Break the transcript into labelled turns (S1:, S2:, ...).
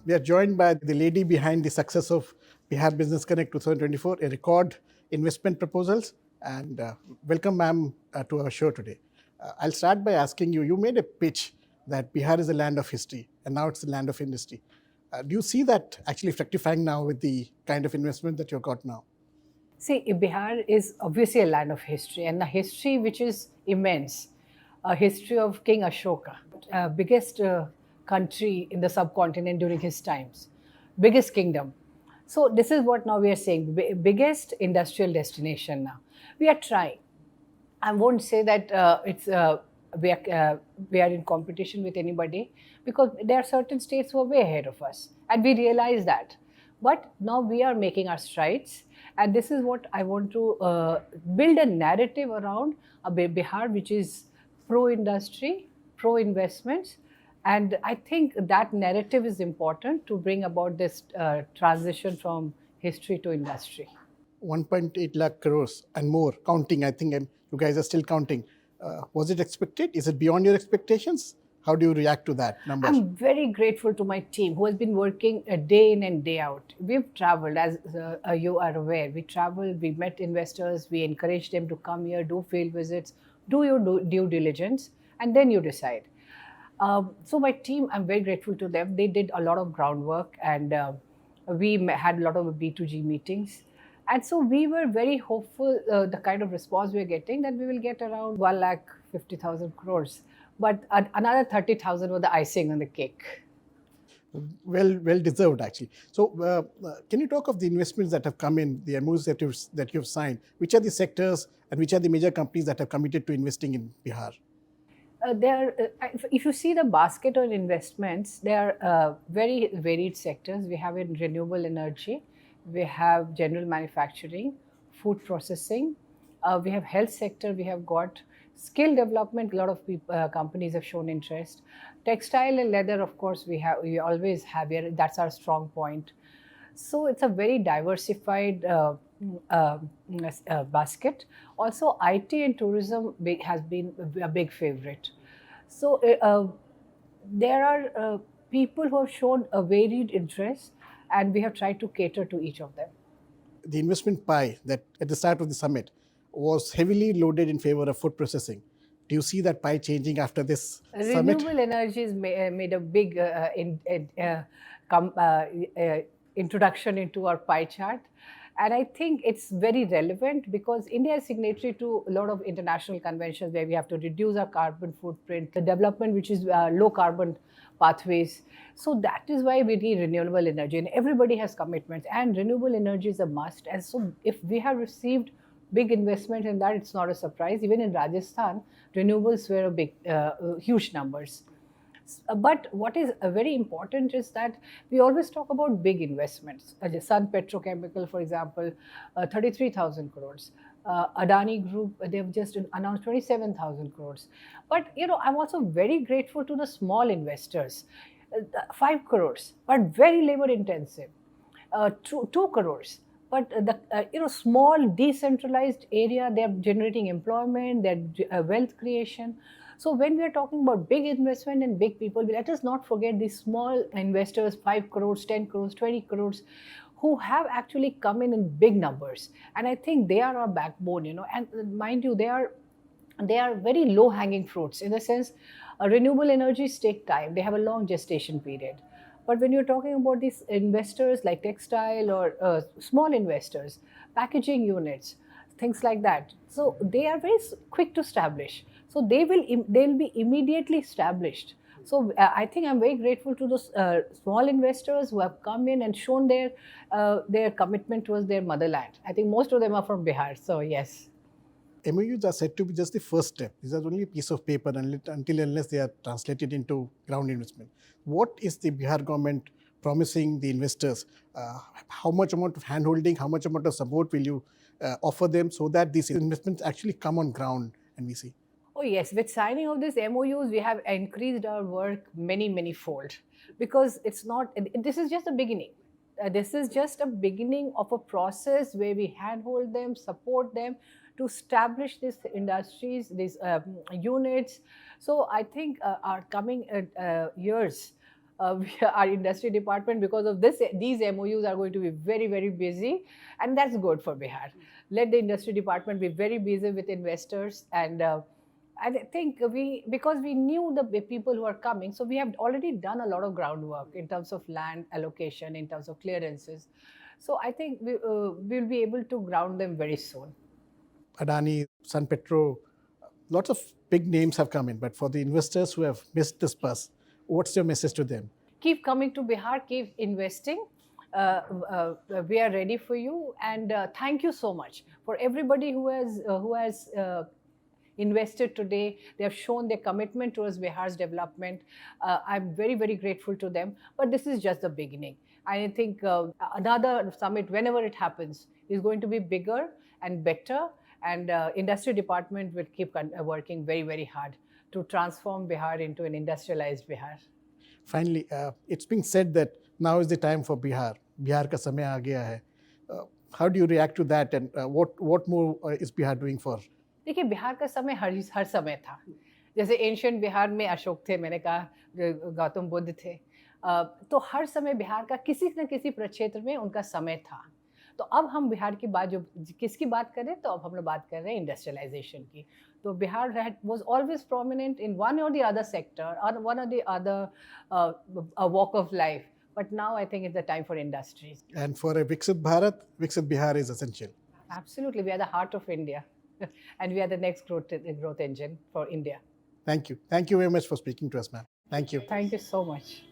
S1: We are joined by the lady behind the success of Bihar Business Connect 2024, a record investment proposals. And welcome, ma'am, to our show today. I'll start by asking you, you made a pitch that Bihar is a land of history, and now it's a land of industry. Do you see that actually fructifying now with the kind of investment that you've got now?
S2: See, Bihar is obviously a land of history, and a history which is immense. A history of King Ashoka, biggest country in the subcontinent during his times, biggest kingdom. So this is what now we are saying, biggest industrial destination now. We are trying. I won't say that we are in competition with anybody, because there are certain states who are way ahead of us, and we realize that. But now we are making our strides, and this is what I want to build a narrative around a Bihar which is pro-industry, pro-investments, and I think that narrative is important to bring about this transition from history to industry.
S1: 1.8 lakh crores and more, counting. I think you guys are still counting. Was it expected? Is it beyond your expectations? How do you react to that number?
S2: I'm very grateful to my team who has been working day in and day out. We've traveled, as you are aware. We traveled, we met investors, we encouraged them to come here, do field visits, do your due diligence, and then you decide. So my team, I'm very grateful to them. They did a lot of groundwork, and we had a lot of B2G meetings. And so we were very hopeful, the kind of response we're getting, that we will get around 1,50,000 crores. But another 30,000 was the icing on the cake.
S1: Well deserved, actually. So can you talk of the investments that have come in, the MOUs that you've signed? Which are the sectors and which are the major companies that have committed to investing in Bihar?
S2: If you see the basket of investments, there are very varied sectors. We have in renewable energy, we have general manufacturing, food processing, we have health sector, we have got skill development. A lot of companies have shown interest. Textile and leather, of course, we always have here. That's our strong point. So it's a very diversified basket. Also, IT and tourism has been a big favorite. So there are people who have shown a varied interest, and we have tried to cater to each of them.
S1: The investment pie that at the start of the summit was heavily loaded in favor of food processing. Do you see that pie changing after this summit?
S2: Renewable energies made a big introduction into our pie chart. And I think it's very relevant because India is signatory to a lot of international conventions where we have to reduce our carbon footprint, the development which is low carbon pathways. So that is why we need renewable energy, and everybody has commitments, and renewable energy is a must. And so if we have received big investment in that, it's not a surprise. Even in Rajasthan, renewables were a big, huge numbers. But what is very important is that we always talk about big investments. Sun Petrochemical, for example, 33,000 crores. Adani Group, they've just announced 27,000 crores. But I'm also very grateful to the small investors. 5 crores, but very labor intensive. 2 crores. But the small decentralized area, they're generating employment, they're wealth creation. So when we are talking about big investment and big people, let us not forget these small investors, 5 crores, 10 crores, 20 crores, who have actually come in big numbers. And I think they are our backbone, and mind you, they are very low hanging fruits, in the sense renewable energies take time. They have a long gestation period. But when you're talking about these investors like textile or small investors, packaging units, things like that, so they are very quick to establish. So they'll be immediately established. So I think I'm very grateful to those small investors who have come in and shown their commitment towards their motherland. I think most of them are from Bihar. So yes.
S1: MOUs are said to be just the first step. These are only a piece of paper until unless they are translated into ground investment. What is the Bihar government promising the investors? How much amount of handholding, how much amount of support will you offer them so that these investments actually come on ground and we see?
S2: Oh yes, with signing of these MOUs, we have increased our work many fold, because this is just a beginning. This is just a beginning of a process where we handhold them, support them to establish these industries, these units. So I think our coming years our industry department, because of this, these MOUs are going to be very, very busy, and that's good for Bihar. Let the industry department be very busy with investors, and I think because we knew the people who are coming, so we have already done a lot of groundwork in terms of land allocation, in terms of clearances. So I think we'll be able to ground them very soon.
S1: Adani, Sun Petro, lots of big names have come in, but for the investors who have missed this bus, what's your message to them?
S2: Keep coming to Bihar, keep investing. We are ready for you, and thank you so much for everybody who has invested today. They have shown their commitment towards Bihar's development. I'm very, very grateful to them. But this is just the beginning. I think another summit, whenever it happens, is going to be bigger and better. And industry department will keep working very, very hard to transform Bihar into an industrialized Bihar.
S1: Finally, it's been said that now is the time for Bihar. Bihar ka samay aa gaya hai. How do you react to that, and what more is Bihar doing for?
S2: देखिए, बिहार का समय हर समय था. जैसे ancient Bihar में अशोक थे, मैंने कहा गौतम बुद्ध थे, तो हर समय बिहार का किसी न किसी प्रक्षेत्र में उनका समय था. तो अब हम बिहार की बात, जो किसकी बात करें, तो अब हम लोग बात कर रहे हैं इंडस्ट्रियलाइजेशन की. तो Bihar was always prominent in one or the other sector or one or the other walk of life. But now I think it's the time for industries.
S1: And for a Viksit Bharat, Viksit Bihar is essential.
S2: Absolutely, we are the heart of India. And we are the next growth engine for India.
S1: Thank you. Thank you very much for speaking to us, ma'am. Thank you.
S2: Thank you so much.